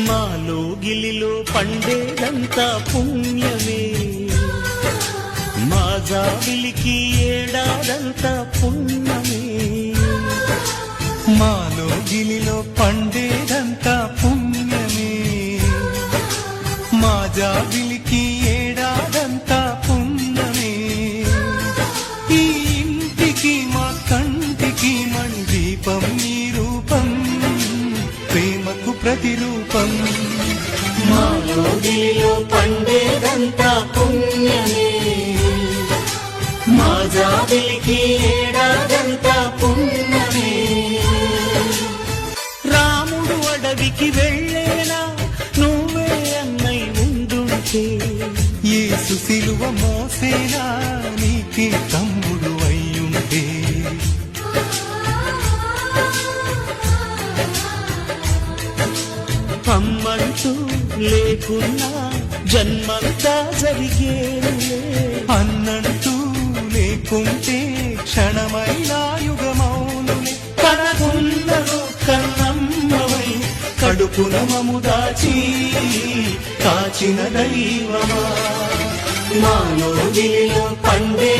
మాలో గిలిలో పండేదంతా పుణ్యమే, మా జాబిలికి ఏడాదంతా పుణ్యమే. మాలో గిలిలో పండేదంతా పుణ్యమే, మా జాబిలికి ఏడాదంతా పుణ్యమే. ఈ ఇంటికి మా కంటికి మణి దీపం నీ రూపం, ప్రేమకు ప్రతిరూపం. మాలో గిలిలో పండేదంతా పుణ్యమే, మా జాబిలికి ఏడాదంతా పుణ్యమే. రాముడు అడవికి వెళ్ళేనా నువ్వే అన్నై ఉండుంటే, యేసు సిలువ మోసేనా నీకే తమ్ముడు అయ్యుంటే. అమ్మంటూ లేకున్నా జన్మంతా జరిగేనులే, అన్నంటూ లేకుంటే క్షణమైనా యుగమౌనులే. కనకున్నదో కన్నమ్మవై కడుపున మము దాచి కాచిన దైవమా. మాలో గిలిలో పండే